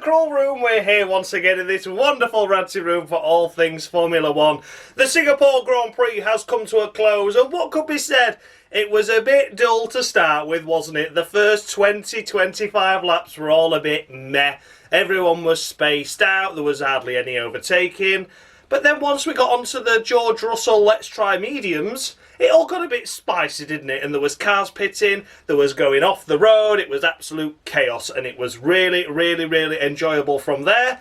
Crawl Room. We're here once again in this wonderful ranty room for all things Formula One. The Singapore Grand Prix has come to a close, and what could be said? It was a bit dull to start with, wasn't it? The first 20-25 laps were all a bit meh. Everyone was spaced out, there was hardly any overtaking. But then once we got onto the George Russell Let's Try Mediums, it all got a bit spicy, didn't it? And there was cars pitting, there was going off the road, it was absolute chaos, and it was really, really, really enjoyable from there.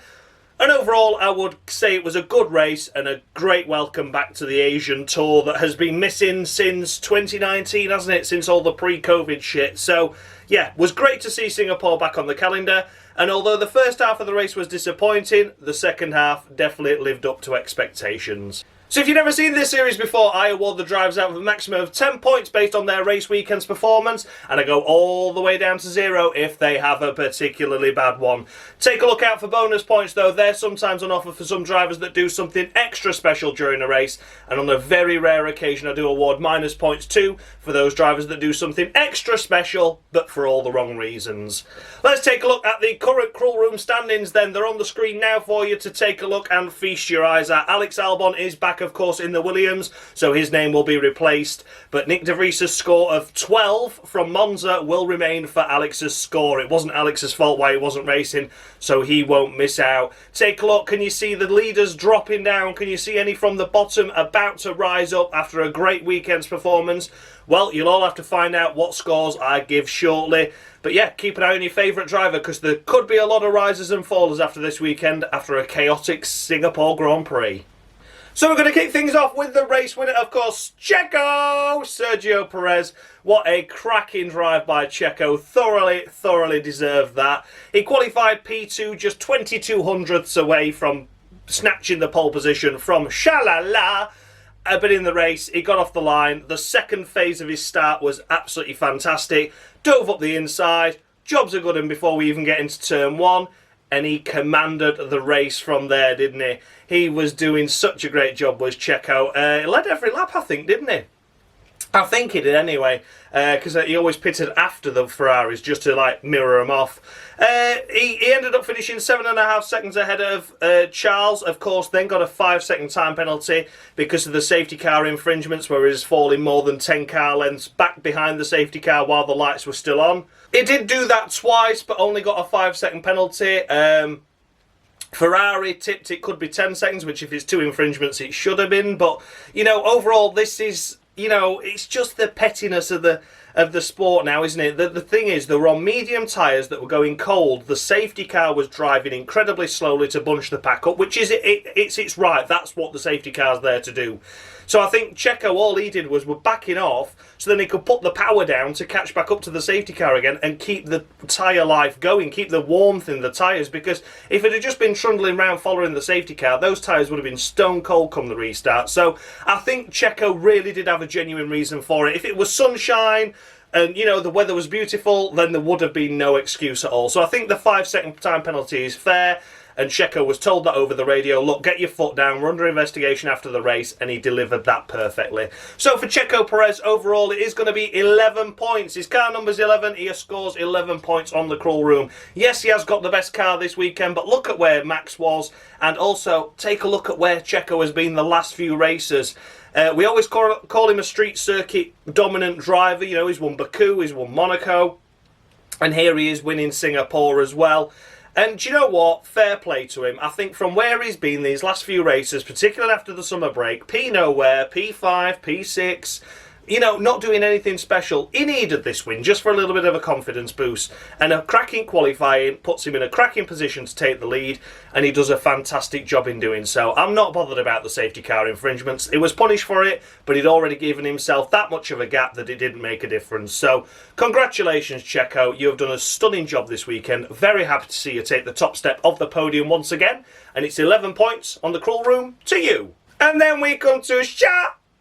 And overall, I would say it was a good race and a great welcome back to the Asian Tour that has been missing since 2019, hasn't it? Since all the pre-COVID shit. So, yeah, it was great to see Singapore back on the calendar. And although the first half of the race was disappointing, the second half definitely lived up to expectations. So if you've never seen this series before, I award the drivers out with a maximum of 10 points based on their race weekend's performance, and I go all the way down to 0 if they have a particularly bad one. Take a look out for bonus points though. They're sometimes on offer for some drivers that do something extra special during a race, and on a very rare occasion I do award minus points too for those drivers that do something extra special but for all the wrong reasons. Let's take a look at the current Crawl Room standings then. They're on the screen now for you to take a look and feast your eyes at. Alex Albon is back, of course, in the Williams, so his name will be replaced, but Nick De Vries's score of 12 from Monza will remain for Alex's score. It wasn't Alex's fault why he wasn't racing, so he won't miss out. Take a look. Can you see the leaders dropping down? Can you see any from the bottom about to rise up after a great weekend's performance? Well, you'll all have to find out what scores I give shortly. But yeah, keep an eye on your favourite driver, because there could be a lot of risers and fallers after this weekend, after a chaotic Singapore Grand Prix. So we're going to kick things off with the race winner, of course, Checo! Sergio Perez. What a cracking drive by Checo. Thoroughly deserved that. He qualified P2 just 22 hundredths away from snatching the pole position from Shalala. But in the race, he got off the line. The second phase of his start was absolutely fantastic. Dove up the inside. Jobs are good in before we even get into turn one. And he commanded the race from there, didn't he? He was doing such a great job, was Checo. He led every lap, I think, didn't he? I think he did anyway, because he always pitted after the Ferraris just to like mirror them off. He ended up finishing 7.5 seconds ahead of Charles, of course, then got a 5-second time penalty because of the safety car infringements, where he was falling more than 10 car lengths back behind the safety car while the lights were still on. He did do that twice, but only got a 5-second penalty. Ferrari tipped it could be 10 seconds, which if it's 2 infringements it should have been. But, you know, overall this is, you know, it's just the pettiness of the sport now, isn't it? The thing is, they were on medium tyres that were going cold. The safety car was driving incredibly slowly to bunch the pack up, which is it's right. That's what the safety car's there to do. So I think Checo, all he did was backing off so then he could put the power down to catch back up to the safety car again and keep the tyre life going, keep the warmth in the tyres, because if it had just been trundling around following the safety car, those tyres would have been stone cold come the restart. So I think Checo really did have a genuine reason for it. If it was sunshine and, you know, the weather was beautiful, then there would have been no excuse at all. So I think the 5-second time penalty is fair. And Checo was told that over the radio, look, get your foot down, we're under investigation after the race, and he delivered that perfectly. So for Checo Perez, overall, it is going to be 11 points. His car number's 11, he scores 11 points on the Crawl Room. Yes, he has got the best car this weekend, but look at where Max was, and also take a look at where Checo has been the last few races. We always call him a street circuit dominant driver. You know, he's won Baku, he's won Monaco, and here he is winning Singapore as well. And do you know what? Fair play to him. I think from where he's been these last few races, particularly after the summer break, P nowhere, P5, P6, you know, not doing anything special. He needed this win just for a little bit of a confidence boost. And a cracking qualifying puts him in a cracking position to take the lead, and he does a fantastic job in doing so. I'm not bothered about the safety car infringements. He was punished for it, but he'd already given himself that much of a gap that it didn't make a difference. So, congratulations, Checo. You have done a stunning job this weekend. Very happy to see you take the top step of the podium once again. And it's 11 points on the Crawl Room to you. And then we come to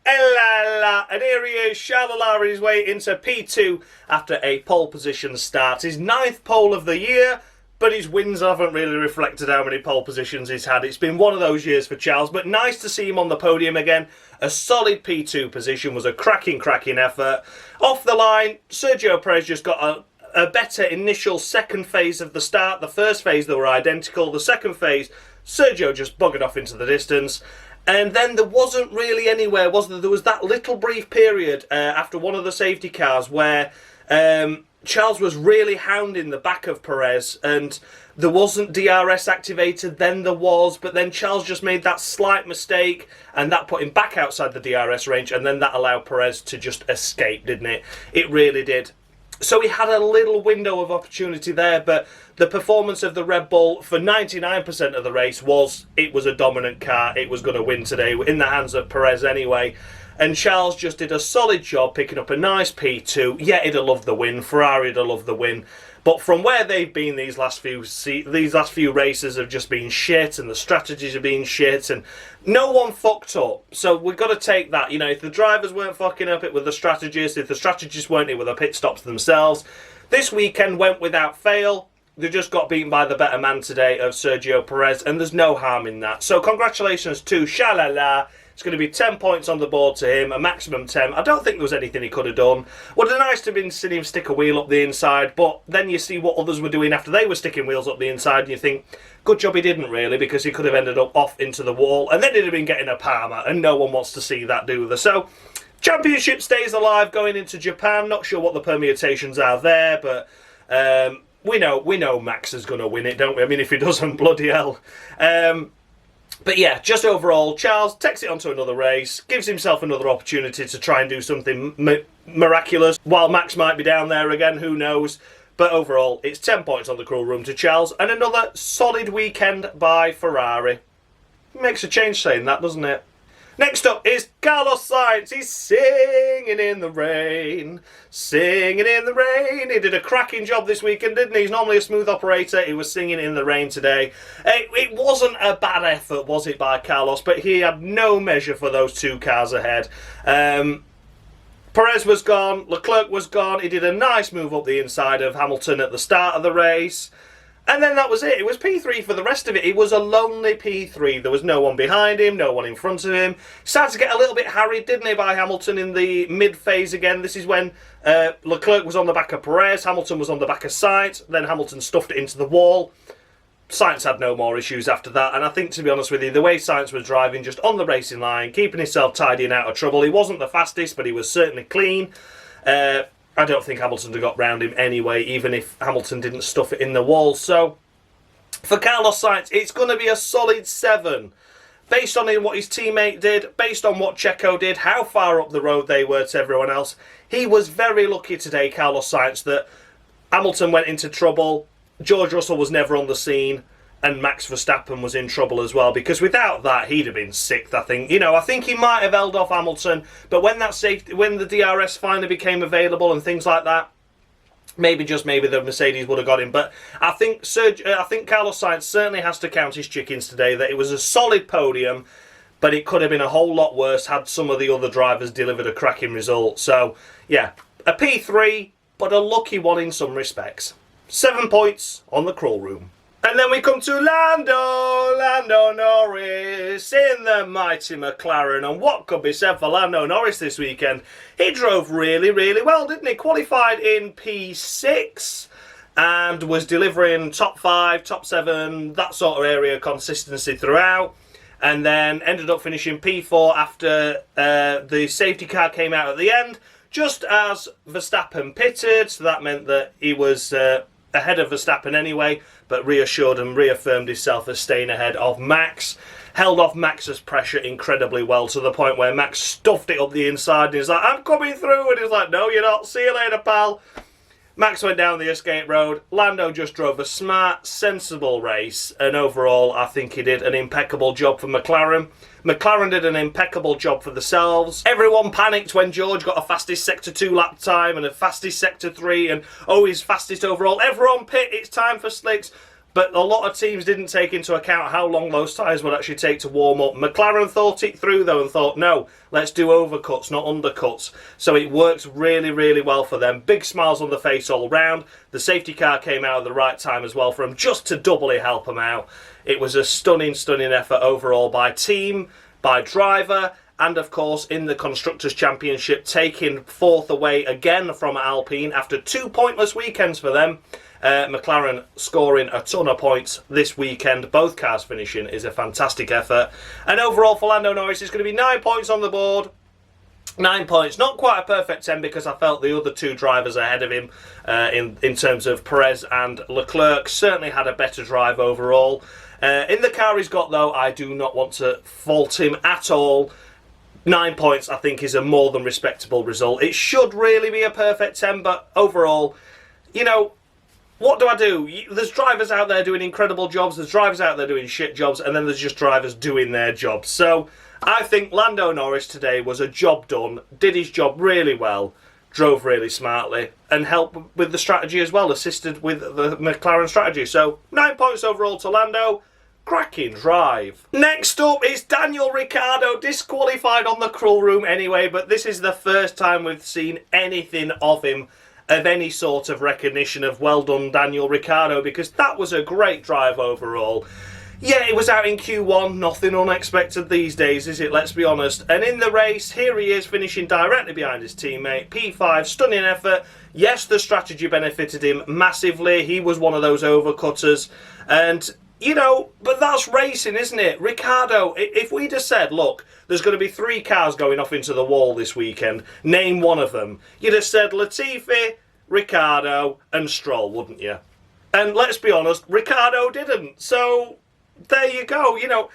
and here he is, Shalala, his way into P2 after a pole position start. His 9th pole of the year, but his wins haven't really reflected how many pole positions he's had. It's been one of those years for Charles, but nice to see him on the podium again. A solid P2 position was a cracking effort. Off the line, Sergio Perez just got a better initial second phase of the start. The first phase, they were identical. The second phase, Sergio just buggered off into the distance. And then there wasn't really anywhere, was there? There was that little brief period after one of the safety cars where Charles was really hounding the back of Perez, and there wasn't DRS activated, then there was, but then Charles just made that slight mistake, and that put him back outside the DRS range, and then that allowed Perez to just escape, didn't it? It really did. So he had a little window of opportunity there, but the performance of the Red Bull for 99% of the race was, it was a dominant car. It was going to win today, in the hands of Perez anyway. And Charles just did a solid job picking up a nice P2. Yeah, he'd have loved the win. Ferrari'd have loved the win. But from where they've been these last few races have just been shit, and the strategies have been shit, and no one fucked up. So we've got to take that. You know, if the drivers weren't fucking up, it were the strategists. If the strategists weren't, it were the pit stops themselves. This weekend went without fail. They just got beaten by the better man today of Sergio Perez, and there's no harm in that. So congratulations to Shalala. It's going to be 10 points on the board to him, a maximum 10. I don't think there was anything he could have done. Would have been nice to have been seen him stick a wheel up the inside, but then you see what others were doing after they were sticking wheels up the inside, and you think, good job he didn't really, because he could have ended up off into the wall, and then he'd have been getting a Parma, and no one wants to see that, do they? So, championship stays alive going into Japan. Not sure what the permutations are there, but we know Max is going to win it, don't we? I mean, if he doesn't, bloody hell. But yeah, just overall, Charles takes it onto another race, gives himself another opportunity to try and do something miraculous, while Max might be down there again, who knows. But overall, it's 10 points on the cruel room to Charles, and another solid weekend by Ferrari. Makes a change saying that, doesn't it? Next up is Carlos Sainz. He's singing in the rain. Singing in the rain. He did a cracking job this weekend, didn't he? He's normally a smooth operator. He was singing in the rain today. It wasn't a bad effort, was it, by Carlos? But he had no measure for those two cars ahead. Perez was gone. Leclerc was gone. He did a nice move up the inside of Hamilton at the start of the race. And then that was it. It was P3 for the rest of it. It was a lonely P3. There was no one behind him, no one in front of him. Started to get a little bit harried, didn't he, by Hamilton in the mid-phase again. This is when Leclerc was on the back of Perez, Hamilton was on the back of Sainz, then Hamilton stuffed it into the wall. Sainz had no more issues after that, and I think, to be honest with you, the way Sainz was driving, just on the racing line, keeping himself tidy and out of trouble. He wasn't the fastest, but he was certainly clean. I don't think Hamilton would have got round him anyway, even if Hamilton didn't stuff it in the wall. So, for Carlos Sainz, it's going to be a solid 7. Based on what his teammate did, based on what Checo did, how far up the road they were to everyone else. He was very lucky today, Carlos Sainz, that Hamilton went into trouble, George Russell was never on the scene, and Max Verstappen was in trouble as well, because without that, he'd have been sixth, I think. You know, I think he might have held off Hamilton, but when the DRS finally became available and things like that, maybe the Mercedes would have got him. But I think Carlos Sainz certainly has to count his chickens today, that it was a solid podium, but it could have been a whole lot worse had some of the other drivers delivered a cracking result. So, yeah, a P3, but a lucky one in some respects. 7 points on the crawl room. And then we come to Lando Norris in the mighty McLaren. And what could be said for Lando Norris this weekend? He drove really, really well, didn't he? Qualified in P6 and was delivering top 5, top 7, that sort of area consistency throughout. And then ended up finishing P4 after the safety car came out at the end, just as Verstappen pitted. So that meant that he was ahead of Verstappen anyway, but reassured and reaffirmed himself as staying ahead of Max. Held off Max's pressure incredibly well, to the point where Max stuffed it up the inside and he's like, I'm coming through, and he's like, no you're not, see you later pal. Max went down the escape road. Lando just drove a smart, sensible race, and overall I think he did an impeccable job for McLaren. McLaren did an impeccable job for themselves. Everyone panicked when George got a fastest Sector 2 lap time and a fastest Sector 3 and he's fastest overall. Everyone pit, it's time for slicks. But a lot of teams didn't take into account how long those tyres would actually take to warm up. McLaren thought it through though and thought, no, let's do overcuts, not undercuts. So it works really, really well for them. Big smiles on the face all round. The safety car came out at the right time as well for them, just to doubly help them out. It was a stunning, stunning effort overall by team, by driver, and of course in the Constructors' Championship, taking fourth away again from Alpine after 2 pointless weekends for them. McLaren scoring a ton of points this weekend, both cars finishing, is a fantastic effort. And overall for Lando Norris, it's going to be 9 points on the board. 9 points, not quite a perfect 10 because I felt the other two drivers ahead of him in terms of Perez and Leclerc certainly had a better drive overall. In the car he's got though, I do not want to fault him at all. 9 points I think is a more than respectable result. It should really be a perfect 10, but overall, you know, what do I do? There's drivers out there doing incredible jobs, there's drivers out there doing shit jobs, and then there's just drivers doing their jobs. So I think Lando Norris today was a job done, did his job really well, drove really smartly, and helped with the strategy as well, assisted with the McLaren strategy. So 9 points overall to Lando. Cracking drive. Next up is Daniel Ricciardo, disqualified on the Cruel Room anyway, but this is the first time we've seen anything of him, of any sort of recognition of well done Daniel Ricciardo, because that was a great drive overall. Yeah, it was out in Q1, nothing unexpected these days, is it? Let's be honest. And in the race, here he is finishing directly behind his teammate. P5, stunning effort. Yes, the strategy benefited him massively. He was one of those overcutters. And, you know, but that's racing, isn't it? Ricciardo, if we just said, look, there's going to be 3 cars going off into the wall this weekend, name one of them, you'd have said Latifi, Ricciardo and Stroll, wouldn't you? And let's be honest, Ricciardo didn't. So there you go. You know,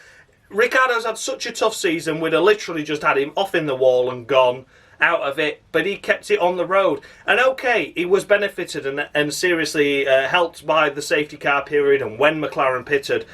Ricciardo's had such a tough season. We'd have literally just had him off in the wall and gone out of it, but he kept it on the road. And okay, he was benefited and seriously helped by the safety car period and when McLaren pitted,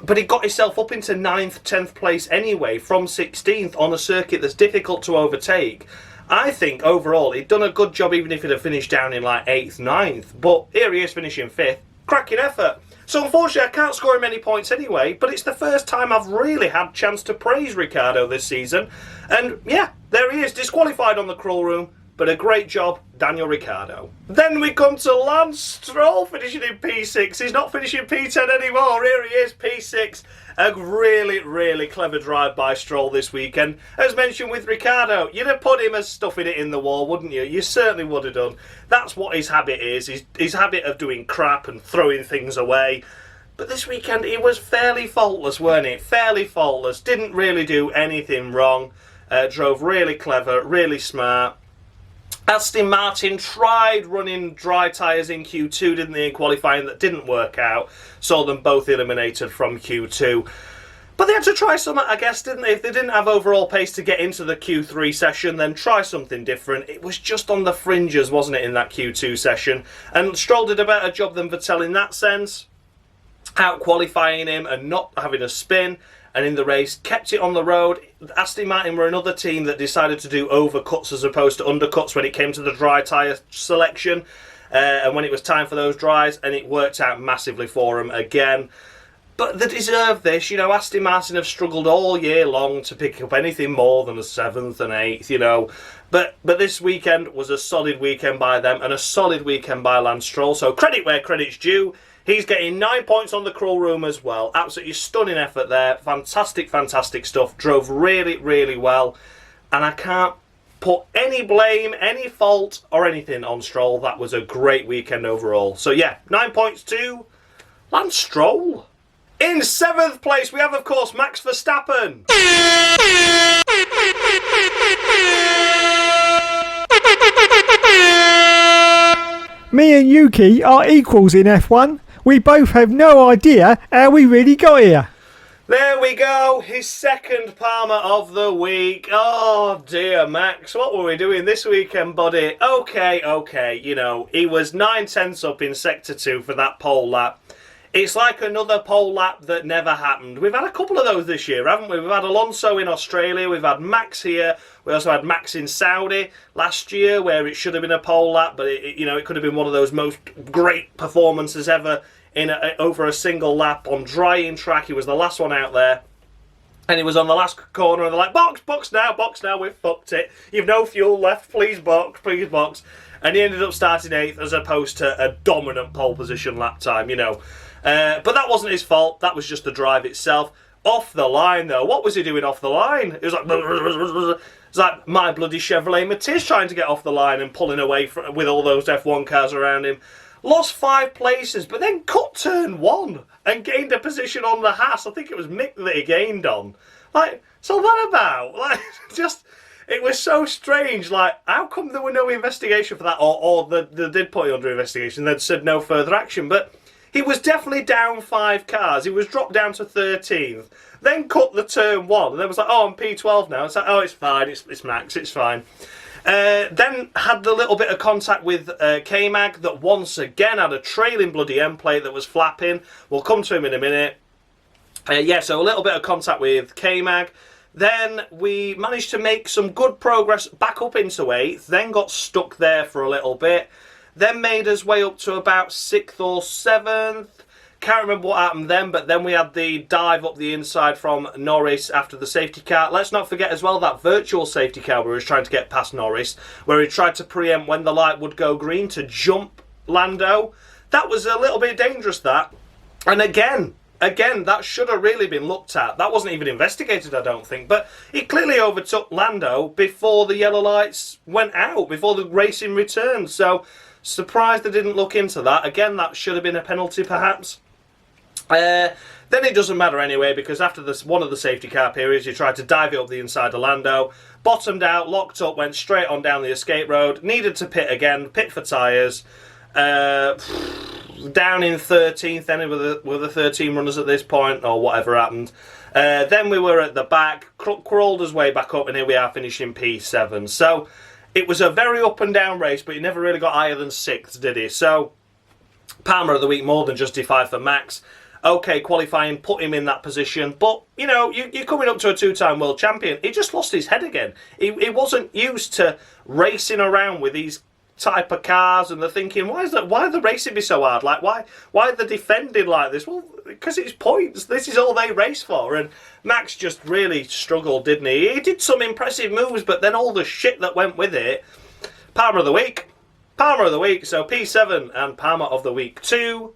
but he got himself up into 9th, 10th place anyway from 16th on a circuit that's difficult to overtake. I think overall he'd done a good job even if he'd have finished down in like 8th, 9th, but here he is finishing 5th. Cracking effort. So unfortunately I can't score him any points anyway, but it's the first time I've really had a chance to praise Ricciardo this season. And yeah, there he is, disqualified on the Cruel Room, but a great job, Daniel Ricciardo. Then we come to Lance Stroll finishing in P6. He's not finishing P10 anymore. Here he is, P6. A really, really clever drive by Stroll this weekend. As mentioned with Ricciardo, you'd have put him as stuffing it in the wall, wouldn't you? You certainly would have done. That's what his habit is, his habit of doing crap and throwing things away. But this weekend he was fairly faultless, weren't he? Fairly faultless. Didn't really do anything wrong. Drove really clever, really smart. Aston Martin tried running dry tyres in Q2, didn't they, in qualifying? That didn't work out. Saw them both eliminated from Q2. But they had to try something, I guess, didn't they? If they didn't have overall pace to get into the Q3 session, then try something different. It was just on the fringes, wasn't it, in that Q2 session? And Stroll did a better job than Vettel in that sense, out-qualifying him and not having a spin. And in the race, kept it on the road. Aston Martin were another team that decided to do overcuts as opposed to undercuts when it came to the dry tyre selection. And when it was time for those dries, and it worked out massively for them again. But they deserve this. You know, Aston Martin have struggled all year long to pick up anything more than a 7th and 8th, you know. But this weekend was a solid weekend by them and a solid weekend by Lance Stroll. So credit where credit's due. He's getting 9 points on the Cruel Room as well. Absolutely stunning effort there. Fantastic, fantastic stuff. Drove really, really well. And I can't put any blame, any fault or anything on Stroll. That was a great weekend overall. So yeah, 9 points to Lance Stroll. In 7th place, we have, of course, Max Verstappen. Me and Yuki are equals in F1. We both have no idea how we really got here. There we go, his second Palmer of the week. Oh dear, Max, what were we doing this weekend, buddy? Okay, you know, he was 9/10 up in Sector 2 for that pole lap. It's like another pole lap that never happened. We've had a couple of those this year, haven't we? We've had Alonso in Australia, we've had Max here, we also had Max in Saudi last year where it should have been a pole lap, but it could have been one of those most great performances ever in over a single lap on drying track. He was the last one out there. And he was on the last corner and they're like, box now, we've fucked it. You've no fuel left, please box. And he ended up starting 8th as opposed to a dominant pole position lap time, you know. But that wasn't his fault, that was just the drive itself. Off the line, though. What was he doing off the line? It was like... It's like my bloody Chevrolet Matiz trying to get off the line and pulling away with all those F1 cars around him. Lost 5 places, but then cut turn 1 and gained a position on the Haas. I think it was Mick that he gained on. Like, so what about? Like, just... It was so strange. Like, how come there were no investigation for that? Or they did put it under investigation. They'd said no further action. But he was definitely down 5 cars. He was dropped down to 13th. Then cut the turn 1. And then was like, oh, I'm P12 now. It's like, oh, it's fine. It's Max. It's fine. Then had a little bit of contact with K-Mag that once again had a trailing bloody end plate that was flapping. We'll come to him in a minute. Yeah, so a little bit of contact with K-Mag. Then we managed to make some good progress back up into 8th, then got stuck there for a little bit, then made us way up to about 6th or 7th. Can't remember what happened then, but then we had the dive up the inside from Norris after the safety car. Let's not forget as well that virtual safety car where he was trying to get past Norris, where he tried to preempt when the light would go green to jump Lando. That was a little bit dangerous, that. And again, that should have really been looked at. That wasn't even investigated, I don't think. But he clearly overtook Lando before the yellow lights went out, before the racing returned. So, surprised they didn't look into that. Again, that should have been a penalty, perhaps. Then it doesn't matter anyway, because after one of the safety car periods, you tried to dive it up the inside of Lando. Bottomed out, locked up, went straight on down the escape road. Needed to pit again, pit for tyres. Down in 13th then with the 13 runners at this point, or whatever happened. Then we were at the back, crawled his way back up, and here we are finishing P7. So it was a very up and down race, but he never really got higher than 6th, did he? So Palmer of the week more than justified for Max. Okay, qualifying put him in that position, but you know, you're coming up to a 2-time world champion. He just lost his head again. He wasn't used to racing around with these type of cars, and they're thinking, why are the racing be so hard? Like, why are they defending like this? Well, because it's points. This is all they race for. And Max just really struggled, didn't he? He did some impressive moves, but then all the shit that went with it. Palmer of the week. So P7 and Palmer of the week 2.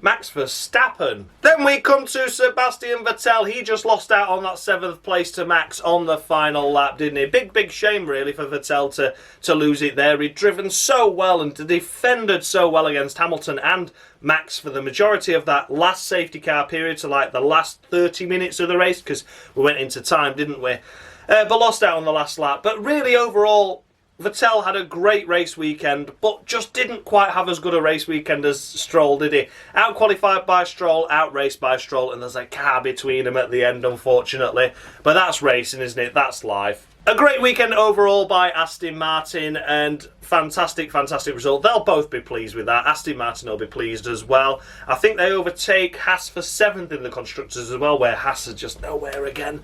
Max Verstappen. Then we come to Sebastian Vettel. He just lost out on that 7th place to Max on the final lap, didn't he? Big shame, really, for Vettel to lose it there. He'd driven so well and defended so well against Hamilton and Max for the majority of that last safety car period, so like the last 30 minutes of the race, because we went into time, didn't we? But lost out on the last lap. But really, overall, Vettel had a great race weekend, but just didn't quite have as good a race weekend as Stroll, did he? Out-qualified by Stroll, out-raced by Stroll, and there's a car between them at the end, unfortunately. But that's racing, isn't it? That's life. A great weekend overall by Aston Martin, and fantastic result. They'll both be pleased with that. Aston Martin will be pleased as well. I think they overtake Haas for 7th in the Constructors as well, where Haas is just nowhere again.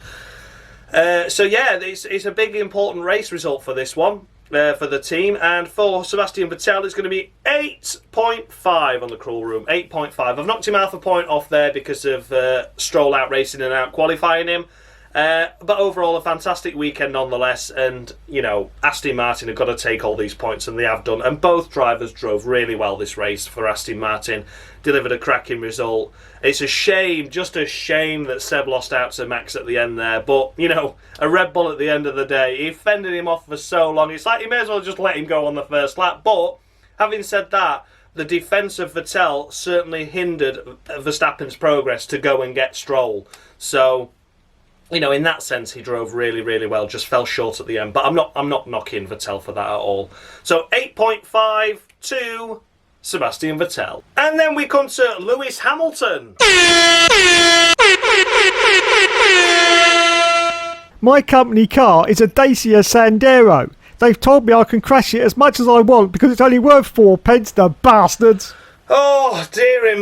So yeah, it's a big important race result for this one. For the team, and for Sebastian Vettel it's going to be 8.5 on the crawl room. 8.5. I've knocked him half a point off there because of Stroll out racing and out qualifying him, but overall a fantastic weekend nonetheless. And you know, Aston Martin have got to take all these points, and they have done, and both drivers drove really well this race for Aston Martin, delivered a cracking result. It's a shame, just a shame that Seb lost out to Max at the end there. But, you know, a Red Bull at the end of the day, he fended him off for so long. It's like you may as well just let him go on the first lap. But, having said that, the defence of Vettel certainly hindered Verstappen's progress to go and get Stroll. So, you know, in that sense, he drove really well, just fell short at the end. But I'm not knocking Vettel for that at all. So, 8.5 to Sebastian Vettel. And then we come to Lewis Hamilton. My company car is a Dacia Sandero. They've told me I can crash it as much as I want because it's only worth 4 pence, the bastards. Oh, dearie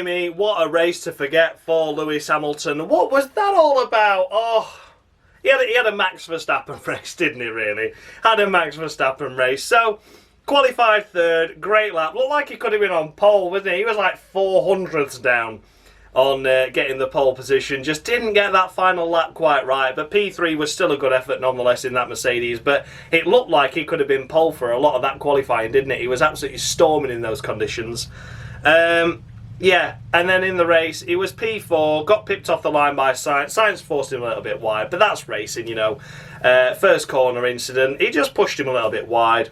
me, what a race to forget for Lewis Hamilton. What was that all about? Oh, he had a Max Verstappen race, didn't he, really? Had a Max Verstappen race. So, qualified 3rd, great lap. Looked like he could have been on pole, wasn't he? He was like 400ths down on getting the pole position. Just didn't get that final lap quite right. But P3 was still a good effort nonetheless in that Mercedes. But it looked like he could have been pole for a lot of that qualifying, didn't it? He was absolutely storming in those conditions. Yeah, and then in the race, he was P4, got pipped off the line by Sainz. Sainz forced him a little bit wide, but that's racing, you know. First corner incident, he just pushed him a little bit wide.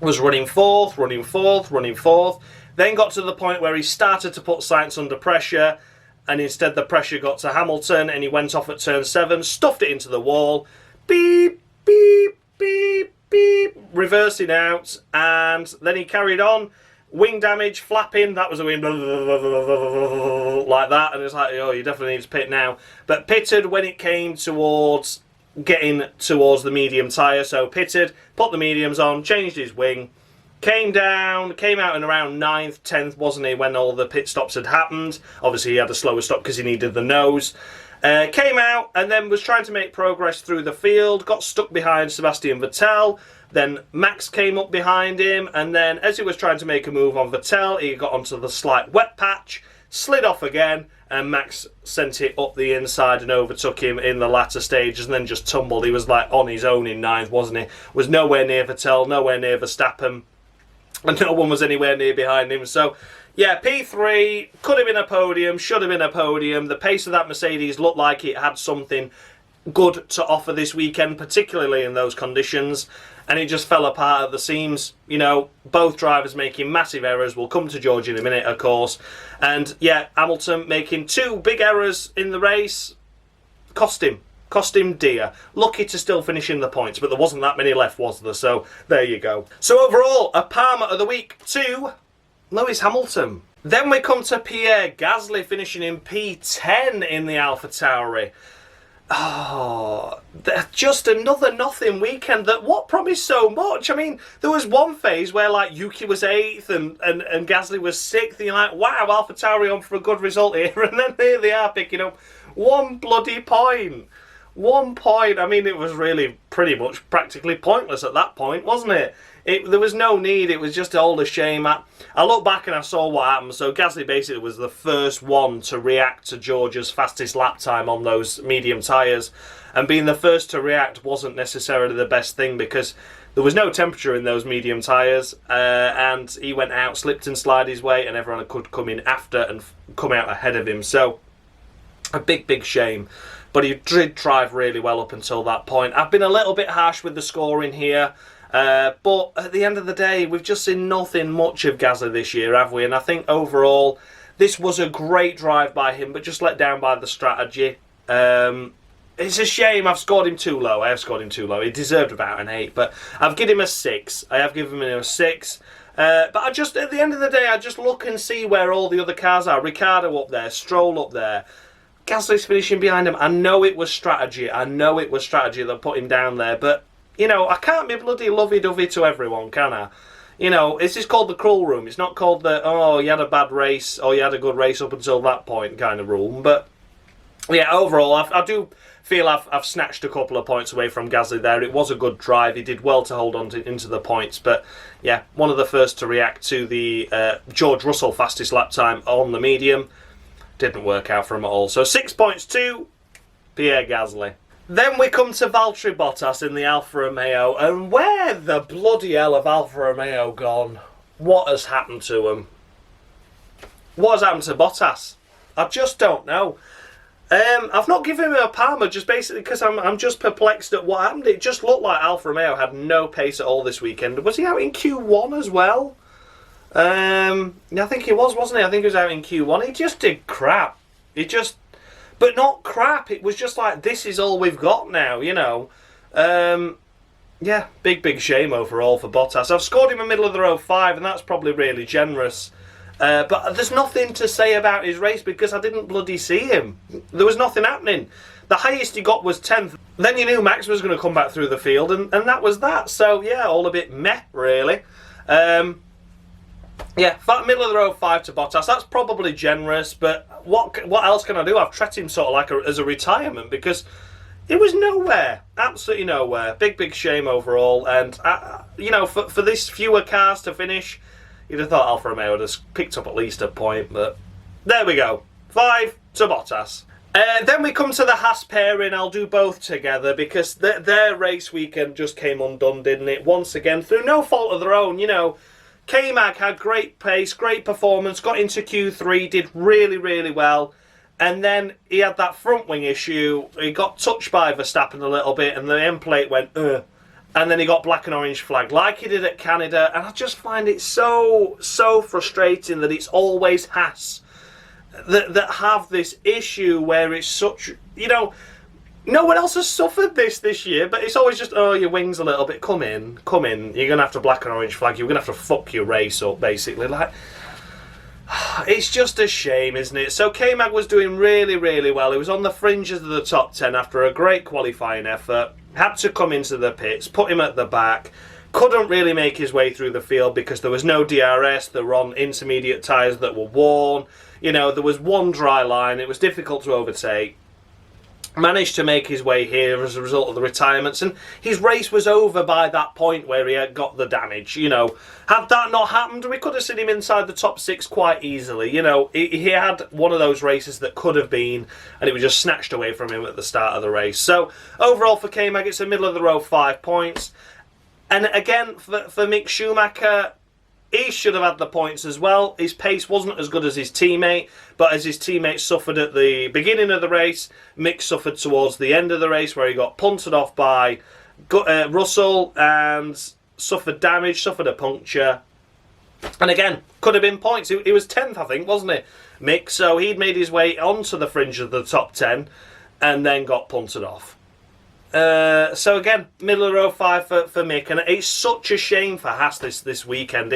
Was running fourth, then got to the point where he started to put Sainz under pressure, and instead the pressure got to Hamilton, and he went off at turn 7, stuffed it into the wall, beep, beep, beep, beep, reversing out, and then he carried on. Wing damage, flapping, that was a wing, like that, and it's like, oh, you definitely need to pit now. But pitted when it came towards getting towards the medium tyre, so pitted, put the mediums on, changed his wing, came down, came out in around 9th, 10th, wasn't he, when all the pit stops had happened. Obviously he had a slower stop because he needed the nose. Came out and then was trying to make progress through the field, got stuck behind Sebastian Vettel. Then Max came up behind him, and then as he was trying to make a move on Vettel, he got onto the slight wet patch, slid off again, and Max sent it up the inside and overtook him in the latter stages, and then just tumbled. He was like on his own in 9th, wasn't he? Was nowhere near Vettel, nowhere near Verstappen, and no one was anywhere near behind him. So, yeah, P3, could have been a podium, should have been a podium. The pace of that Mercedes looked like it had something good to offer this weekend, particularly in those conditions, and it just fell apart at the seams. You know, both drivers making massive errors. We'll come to George in a minute, of course. And yeah, Hamilton making 2 big errors in the race. Cost him dear. Lucky to still finish in the points, but there wasn't that many left, was there? So there you go. So overall, a Palmer of the week to Lewis Hamilton. Then we come to Pierre Gasly finishing in P10 in the AlphaTauri. Oh, just another nothing weekend. That what promised so much. I mean, there was one phase where like Yuki was 8th and Gasly was 6th, and you're like, wow, AlphaTauri on for a good result here, and then here they are picking up 1 bloody point. 1 point. I mean, it was really pretty much practically pointless at that point, wasn't it? There was no need. It was just all a shame. I look back and I saw what happened. So Gasly basically was the first one to react to George's fastest lap time on those medium tyres. And being the first to react wasn't necessarily the best thing because there was no temperature in those medium tyres. And he went out, slipped and slid his way, and everyone could come in after and come out ahead of him. So a big shame. But he did drive really well up until that point. I've been a little bit harsh with the scoring here. But at the end of the day, we've just seen nothing much of Gasly this year, have we? And I think overall, this was a great drive by him, but just let down by the strategy. It's a shame I've scored him too low. I have scored him too low. He deserved about an 8, but I've given him a 6. I have given him a 6. But I just, at the end of the day, I just look and see where all the other cars are. Ricciardo up there, Stroll up there. Gasly's finishing behind him. I know it was strategy. That put him down there, but you know, I can't be bloody lovey-dovey to everyone, can I? You know, this is called the cruel room. It's not called the, oh, you had a bad race, or you had a good race up until that point kind of room. But, yeah, overall, I do feel I've snatched a couple of points away from Gasly there. It was a good drive. He did well to hold on into the points. But, yeah, one of the first to react to the George Russell fastest lap time on the medium. Didn't work out for him at all. So 6 points to Pierre Gasly. Then we come to Valtteri Bottas in the Alfa Romeo, and where the bloody hell have Alfa Romeo gone? What has happened to them? What has happened to Bottas? I just don't know. I've not given him a Palmer just basically because I'm just perplexed at what happened. It just looked like Alfa Romeo had no pace at all this weekend. Was he out in Q1 as well? I think he was, wasn't he? I think he was out in Q1. He just did crap. But not crap, it was just like, this is all we've got now, you know. Yeah, big shame overall for Bottas. I've scored him a middle of the row 5, and that's probably really generous. But there's nothing to say about his race because I didn't bloody see him. There was nothing happening. The highest he got was 10th. Then you knew Max was going to come back through the field, and that was that. So, yeah, all a bit meh, really. Yeah, middle of the row 5 to Bottas. That's probably generous, but what else can I do? I've treated him sort of like as a retirement because it was nowhere, absolutely nowhere. Big shame overall. And you know, for these fewer cars to finish, you'd have thought Alfa Romeo would have picked up at least a point. But there we go, 5 to Bottas. Then we come to the Haas pairing. I'll do both together because their race weekend just came undone, didn't it? Once again, through no fault of their own, you know. K-Mag had great pace, great performance, got into Q3, did really, really well. And then he had that front wing issue. He got touched by Verstappen a little bit, and the end plate went, ugh. And then he got black and orange flagged like he did at Canada. And I just find it so frustrating that it's always Haas that have this issue where it's such, no one else has suffered this year, but it's always just, oh, your wing's a little bit, come in. You're going to have to black and orange flag. You're going to have to fuck your race up, basically. Like, it's just a shame, isn't it? So K-Mag was doing really, really well. He was on the fringes of the top 10 after a great qualifying effort. Had to come into the pits, put him at the back. Couldn't really make his way through the field because there was no DRS. They were on intermediate tyres that were worn. There was one dry line. It was difficult to overtake. Managed to make his way here as a result of the retirements, and his race was over by that point where he had got the damage. Had that not happened, we could have seen him inside the top 6 quite easily. He had one of those races that could have been, and it was just snatched away from him at the start of the race. So overall for K-Mag, it's a middle of the road 5 points. And again, for Mick Schumacher, he should have had the points as well. His pace wasn't as good as his teammate, but as his teammate suffered at the beginning of the race, Mick suffered towards the end of the race where he got punted off by Russell and suffered damage, suffered a puncture. And again, could have been points. He was 10th, I think, wasn't he, Mick? So he'd made his way onto the fringe of the top 10 and then got punted off. So again, middle of the road 5 for Mick, and it's such a shame for Haas this weekend.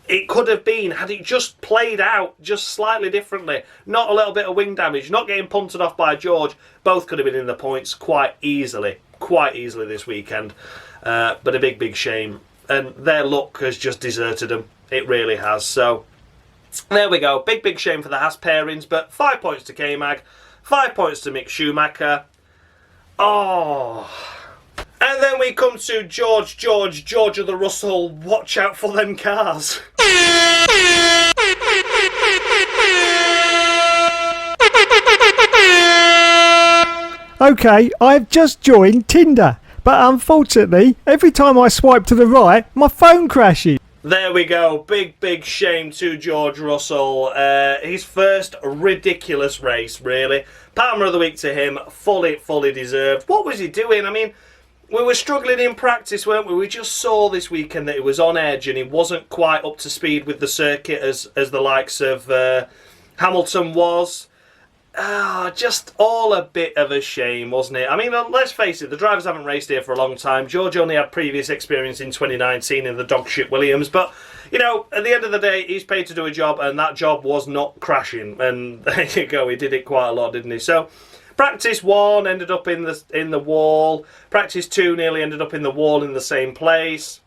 It could have been, had it just played out just slightly differently, not a little bit of wing damage, not getting punted off by George, both could have been in the points quite easily this weekend. But a big shame, and their luck has just deserted them. It really has. So there we go, big shame for the Haas pairings, but 5 points to K-Mag, 5 points to Mick Schumacher. Oh, and then we come to George of the Russell. Watch out for them cars. Okay, I've just joined Tinder, but unfortunately, every time I swipe to the right, my phone crashes. There we go. Big shame to George Russell. His first ridiculous race, really. Palmer of the week to him. Fully deserved. What was he doing? I mean, we were struggling in practice, weren't we? We just saw this weekend that he was on edge and he wasn't quite up to speed with the circuit as the likes of Hamilton was. Just all a bit of a shame, wasn't it? I mean, let's face it, the drivers haven't raced here for a long time. George only had previous experience in 2019 in the dogshit Williams, but, at the end of the day, he's paid to do a job, and that job was not crashing. And there you go, he did it quite a lot, didn't he? So, practice 1 ended up in the wall. Practice 2 nearly ended up in the wall in the same place.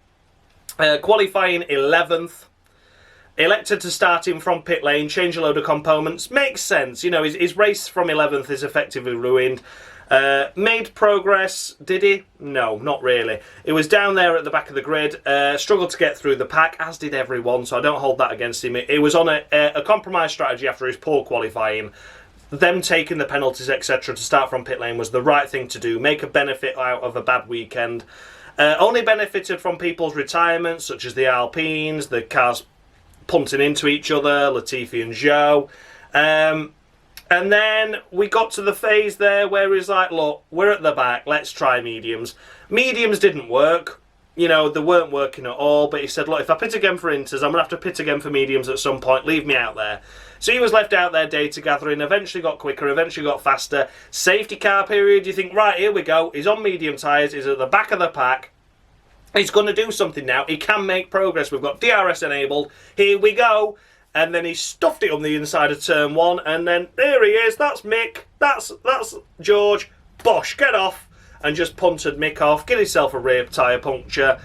Qualifying 11th. Elected to start him from pit lane, change a load of components. Makes sense. His race from 11th is effectively ruined. Made progress, did he? No, not really. He was down there at the back of the grid, struggled to get through the pack, as did everyone, so I don't hold that against him. It was on a compromise strategy after his poor qualifying. Them taking the penalties, etc., to start from pit lane was the right thing to do. Make a benefit out of a bad weekend. Only benefited from people's retirements, such as the Alpines, the cars punting into each other, Latifi and Zhou. And then we got to the phase there where he's like, look, we're at the back, let's try mediums. Mediums didn't work. They weren't working at all, but he said, look, if I pit again for inters, I'm going to have to pit again for mediums at some point, leave me out there. So he was left out there data gathering, eventually got quicker, eventually got faster. Safety car period, you think, right, here we go, he's on medium tyres, he's at the back of the pack. He's going to do something now. He can make progress. We've got DRS enabled. Here we go. And then he stuffed it on the inside of turn 1. And then there he is. That's Mick. That's George. Bosh, get off. And just punted Mick off. Get himself a rear tyre puncture.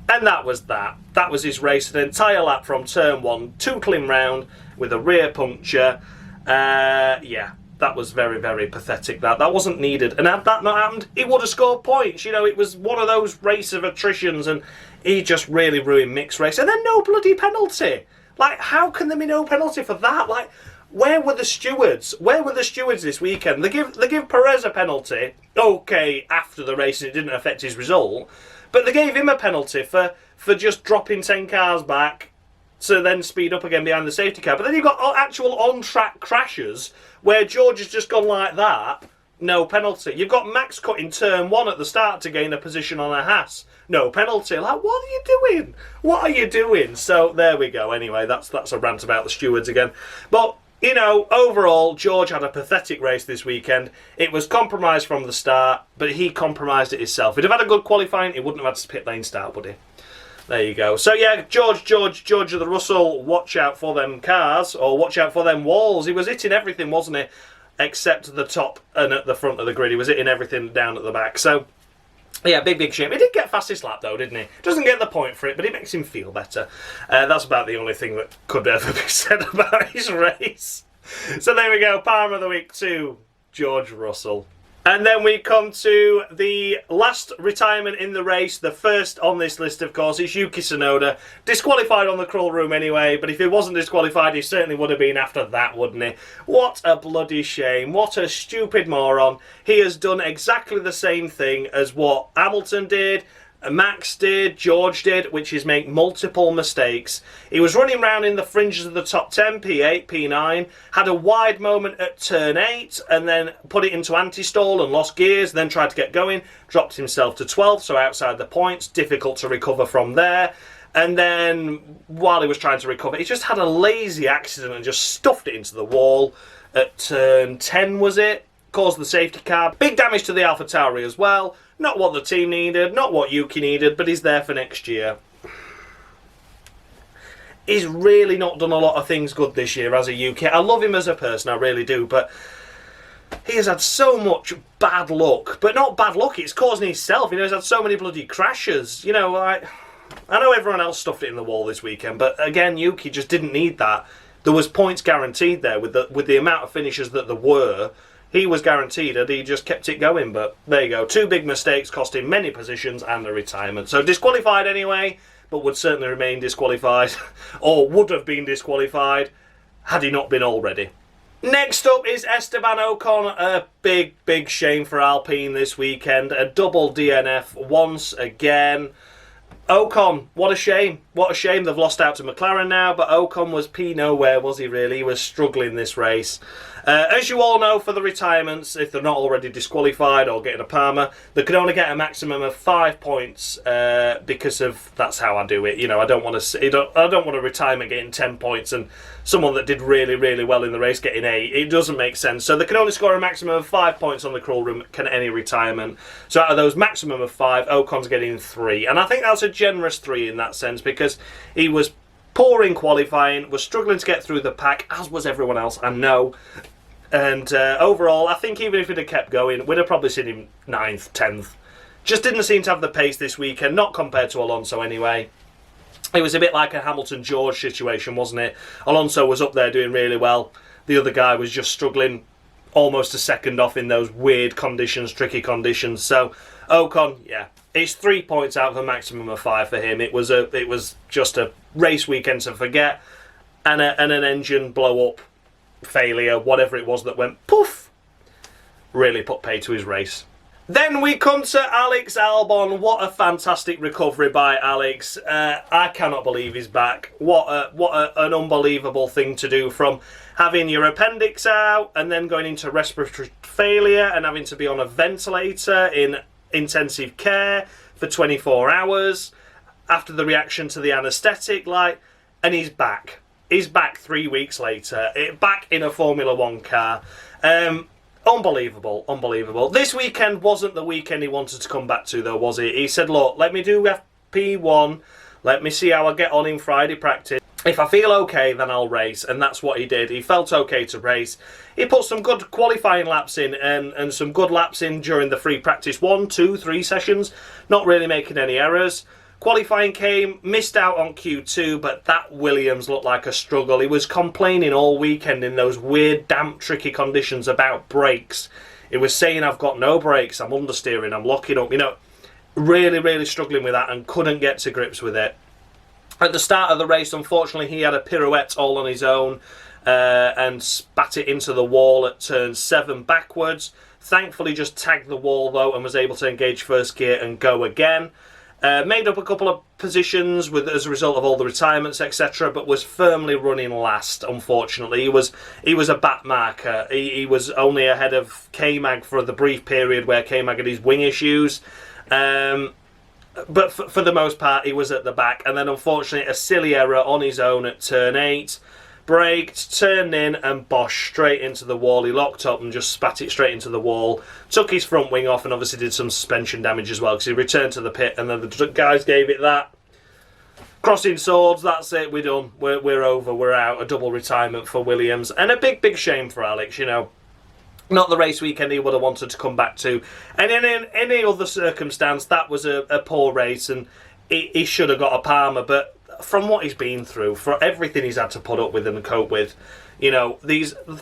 And that was that. That was his race. An entire lap from turn 1. 2 clean round with a rear puncture. Yeah. That was very pathetic. That wasn't needed. And had that not happened, he would have scored points. It was one of those race of attritions, and he just really ruined Mick's race. And then no bloody penalty. Like, how can there be no penalty for that? Like, Where were the stewards? Where were the stewards this weekend? They give Perez a penalty, okay, after the race, and it didn't affect his result, but they gave him a penalty for just dropping 10 cars back to then speed up again behind the safety car. But then you've got actual on-track crashes where George has just gone like that, no penalty. You've got Max cutting turn 1 at the start to gain a position on a Haas, no penalty. Like, what are you doing? What are you doing? So there we go. Anyway, that's a rant about the stewards again. But you know, overall, George had a pathetic race this weekend. It was compromised from the start, but he compromised it himself. If he'd have had a good qualifying, he wouldn't have had to pit lane start, would he? There you go. So yeah, George of the Russell, watch out for them cars, or watch out for them walls. He was hitting everything, wasn't he? Except the top and at the front of the grid. He was hitting everything down at the back. So yeah, big shame. He did get fastest lap though, didn't he? Doesn't get the point for it, but it makes him feel better. That's about the only thing that could ever be said about his race. So there we go, Palmer of the Week to George Russell. And then we come to the last retirement in the race. The first on this list, of course, is Yuki Tsunoda. Disqualified on the crawl room anyway, but if he wasn't disqualified, he certainly would have been after that, wouldn't he? What a bloody shame. What a stupid moron. He has done exactly the same thing as what Hamilton did, Max did, George did, which is make multiple mistakes. He was running around in the fringes of the top 10, P8, P9, had a wide moment at turn 8, and then put it into anti-stall and lost gears, then tried to get going, dropped himself to 12th, so outside the points, difficult to recover from there. And then, while he was trying to recover, he just had a lazy accident and just stuffed it into the wall at turn 10, was it? Caused the safety car. Big damage to the AlphaTauri as well. Not what the team needed, not what Yuki needed, but he's there for next year. He's really not done a lot of things good this year as a Yuki. I love him as a person, I really do, but he has had so much bad luck. But not bad luck, it's causing himself. You know, he's had so many bloody crashes. You know, like, I know everyone else stuffed it in the wall this weekend, but again, Yuki just didn't need that. There was points guaranteed there with the amount of finishes that there were. He was guaranteed and he just kept it going, but there you go. 2 big mistakes cost him many positions and a retirement. So disqualified anyway, but would certainly remain disqualified, or would have been disqualified had he not been already. Next up is Esteban Ocon. A big shame for Alpine this weekend. A double DNF once again. Ocon, what a shame. What a shame they've lost out to McLaren now, but Ocon was P nowhere, was he really? He was struggling this race. As you all know, for the retirements, if they're not already disqualified or getting a Palmer, they can only get a maximum of 5 points because of that's how I do it. You know, I don't want a retirement getting 10 points and someone that did really well in the race getting 8. It doesn't make sense. So they can only score a maximum of 5 points on the crawl room, can any retirement. So out of those maximum of 5, Ocon's getting 3, and I think that's a generous 3 in that sense because he was poor in qualifying, was struggling to get through the pack, as was everyone else, I know. And overall, I think even if he'd have kept going, we'd have probably seen him 9th, 10th. Just didn't seem to have the pace this weekend, not compared to Alonso anyway. It was a bit like a Hamilton-George situation, wasn't it? Alonso was up there doing really well. The other guy was just struggling almost a second off in those weird conditions, tricky conditions. So Ocon, yeah, it's 3 points out of a maximum of 5 for him. It was just a race weekend to forget, and an engine blow up failure, whatever it was that went poof, really put pay to his race. Then we come to Alex Albon. What a fantastic recovery by Alex. I cannot believe he's back. What an unbelievable thing to do, from having your appendix out and then going into respiratory failure and having to be on a ventilator in intensive care for 24 hours after the reaction to the anaesthetic, and he's back. He's back 3 weeks later, back in a Formula 1 car. Unbelievable. This weekend wasn't the weekend he wanted to come back to, though, was it? He said, look, let me do FP1, let me see how I get on in Friday practice. If I feel okay, then I'll race, and that's what he did. He felt okay to race. He put some good qualifying laps in and some good laps in during the free practice 1, 2, 3 sessions, not really making any errors. Qualifying came, missed out on Q2, but that Williams looked like a struggle. He was complaining all weekend in those weird, damp, tricky conditions about brakes. He was saying, I've got no brakes, I'm understeering, I'm locking up. You know, really struggling with that and couldn't get to grips with it. At the start of the race, unfortunately, he had a pirouette all on his own. and spat it into the wall at turn 7 backwards. Thankfully just tagged the wall though and was able to engage first gear and go again. Made up a couple of positions as a result of all the retirements, etc., but was firmly running last, unfortunately. He was a back marker. He was only ahead of K-Mag for the brief period where K-Mag had his wing issues. But for the most part, he was at the back. And then, unfortunately, a silly error on his own at turn 8. Braked, turned in, and bosh, straight into the wall. He locked up and just spat it straight into the wall. Took his front wing off and obviously did some suspension damage as well because he returned to the pit and then the guys gave it that. Crossing swords, that's it, we're done. We're over, we're out. A double retirement for Williams. And a big, big shame for Alex, you know. Not the race weekend he would have wanted to come back to. And in any other circumstance, that was a poor race and he should have got a Palmer. But from what he's been through, for everything he's had to put up with and cope with, you know,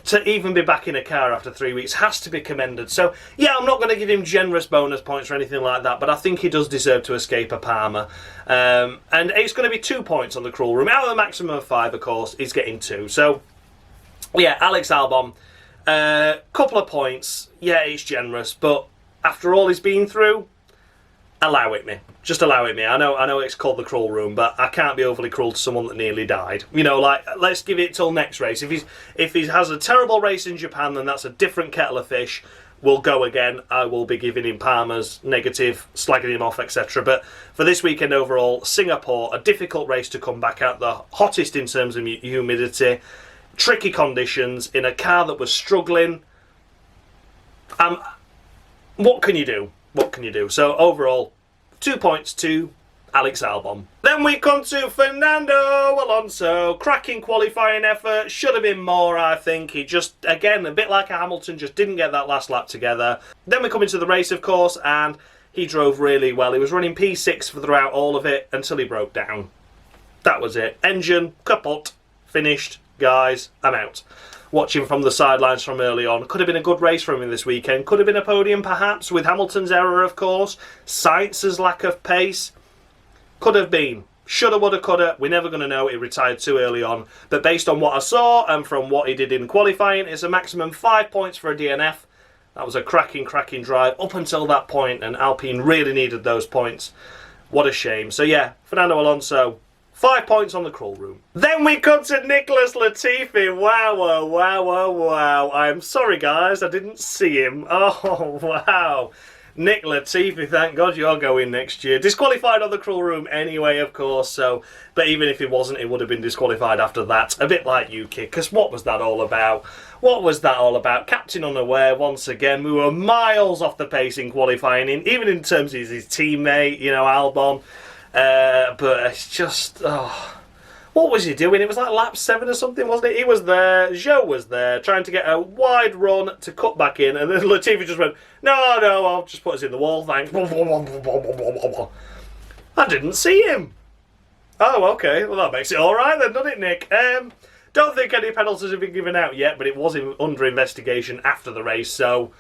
to even be back in a car after 3 weeks has to be commended. So, yeah, I'm not going to give him generous bonus points or anything like that, but I think he does deserve to escape a Palmer. And it's going to be 2 points on the cruel room. Out of the maximum of 5, of course, he's getting 2. So, yeah, Alex Albon, couple of points. Yeah, it's generous, but after all he's been through, allow it me. Just allow it me. I know it's called the cruel room, but I can't be overly cruel to someone that nearly died. You know, like, let's give it till next race. If he has a terrible race in Japan, then that's a different kettle of fish. We'll go again. I will be giving him Palmers, negative, slagging him off, etc. But for this weekend overall, Singapore, a difficult race to come back at, the hottest in terms of humidity, tricky conditions, in a car that was struggling. What can you do? What can you do? So overall, 2 points to Alex Albon. Then we come to Fernando Alonso. Cracking qualifying effort. Should have been more, I think. He just, again, a bit like a Hamilton, just didn't get that last lap together. Then we come into the race, of course, and he drove really well. He was running P6 throughout all of it until he broke down. That was it. Engine, kaput, finished. Guys, I'm out. Watching from the sidelines from early on. Could have been a good race for him this weekend. Could have been a podium perhaps, with Hamilton's error of course. Sainz's lack of pace. Could have been. Shoulda, woulda, coulda. We're never going to know. He retired too early on. But based on what I saw and from what he did in qualifying, it's a maximum 5 points for a DNF. That was a cracking drive up until that point, and Alpine really needed those points. What a shame. So yeah, Fernando Alonso, 5 points on the cruel room. Then we come to Nicholas Latifi. Wow. I'm sorry, guys. I didn't see him. Oh, wow. Nick Latifi, thank God you're going next year. Disqualified on the cruel room anyway, of course. So, but even if he wasn't, he would have been disqualified after that. A bit like you, kid. Because what was that all about? What was that all about? Captain unaware once again. We were miles off the pace in qualifying, even in terms of his teammate, you know, Albon. But it's just, what was he doing? It was like lap 7 or something, wasn't it? He was there, Zhou was there, trying to get a wide run to cut back in, and then Latifi just went, no, I'll just put us in the wall, thanks. I didn't see him. Oh, okay, well that makes it alright then, doesn't it, Nick? Don't think any penalties have been given out yet, but it was under investigation after the race, so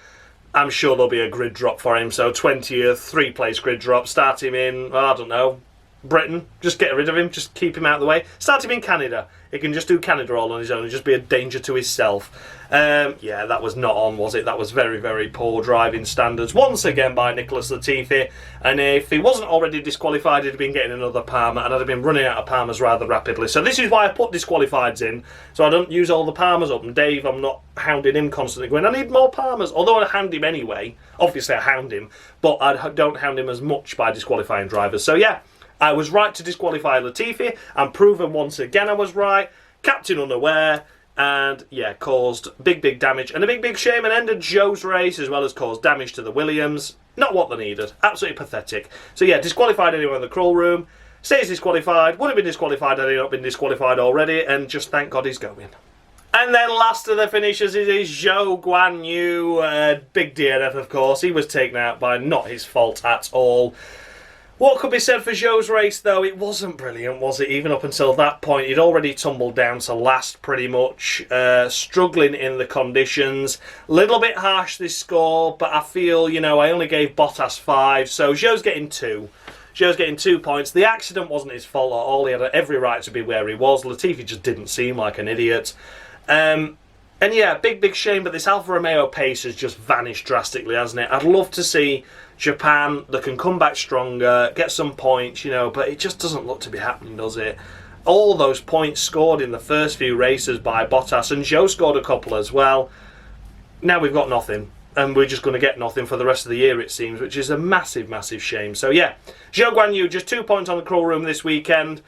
I'm sure there'll be a grid drop for him. So 20th, 3-place grid drop. Start him in, I don't know, Britain. Just get rid of him. Just keep him out of the way. Start him in Canada. He can just do Canada all on his own and just be a danger to himself. Yeah, that was not on, was it? That was very, very poor driving standards. Once again by Nicholas Latifi. And if he wasn't already disqualified, he'd have been getting another Palmer. And I'd have been running out of Palmers rather rapidly. So this is why I put disqualifieds in. So I don't use all the Palmers up. And Dave, I'm not hounding him constantly going, I need more Palmers. Although I hound him anyway. Obviously I hound him. But I don't hound him as much by disqualifying drivers. So yeah, I was right to disqualify Latifi. I'm proven once again I was right. Captain unaware. And yeah, caused big damage and a big shame, and ended Zhou's race as well as caused damage to the Williams. Not what they needed. Absolutely pathetic. So yeah, disqualified anyway in the crawl room. Stays disqualified. Would have been disqualified had he not been disqualified already, and just thank God he's going. And then last of the finishers is Zhou Guanyu. Big DNF, of course. He was taken out by not his fault at all. What could be said for Zhou's race, though? It wasn't brilliant, was it? Even up until that point, he'd already tumbled down to last, pretty much. Struggling in the conditions. Little bit harsh, this score, but I feel, you know, I only gave Bottas 5, so Zhou's getting 2. Zhou's getting 2 points. The accident wasn't his fault at all. He had every right to be where he was. Latifi just didn't seem like an idiot. And yeah, big shame, but this Alfa Romeo pace has just vanished drastically, hasn't it? I'd love to see Japan that can come back stronger, get some points, you know, but it just doesn't look to be happening, does it? All those points scored in the first few races by Bottas, and Zhou scored a couple as well. Now we've got nothing, and we're just going to get nothing for the rest of the year, it seems, which is a massive shame. So yeah, Zhou Guanyu, just 2 points on the crawl room this weekend.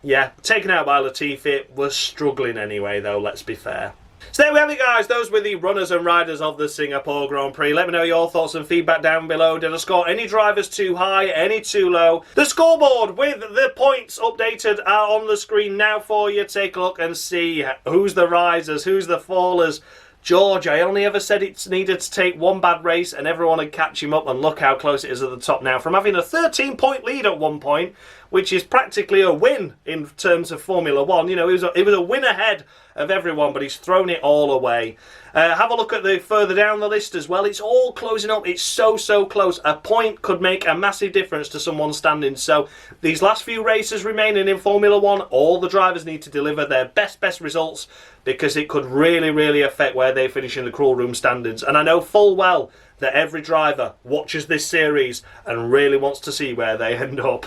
Yeah, taken out by Latifi, was struggling anyway though, let's be fair. So there we have it, guys. Those were the runners and riders of the Singapore Grand Prix. Let me know your thoughts and feedback down below. Did I score any drivers too high, any too low? The scoreboard with the points updated are on the screen now for you. Take a look and see who's the risers, who's the fallers. George, I only ever said it's needed to take one bad race and everyone would catch him up, and look how close it is at the top now. From having a 13-point lead at one point, which is practically a win in terms of Formula One. You know, it was a win ahead of everyone, but he's thrown it all away. Have a look at the further down the list as well. It's all closing up. It's so close. A point could make a massive difference to someone standing. So these last few races remaining in Formula One, all the drivers need to deliver their best results, because it could really affect where they finish in the crawl room standings. And I know full well that every driver watches this series and really wants to see where they end up.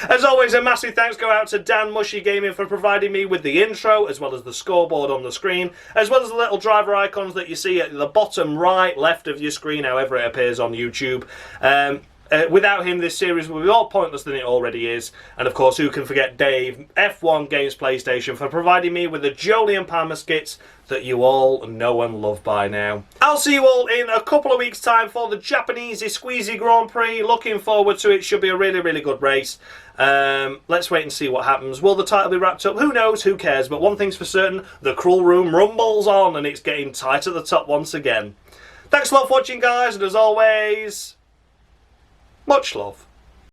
As always, a massive thanks go out to Dan Mushy Gaming for providing me with the intro, as well as the scoreboard on the screen, as well as the little driver icons that you see at the bottom right, left of your screen, however it appears on YouTube. Without him, this series would be more pointless than it already is. And of course, who can forget Dave, F1 Games PlayStation, for providing me with the Jolie and Palmer skits that you all know and love by now. I'll see you all in a couple of weeks' time for the Japanesey Squeezy Grand Prix. Looking forward to it. Should be a really good race. Let's wait and see what happens. Will the title be wrapped up? Who knows? Who cares? But one thing's for certain, the crawl room rumbles on, and it's getting tight at the top once again. Thanks a lot for watching, guys, and as always, much love.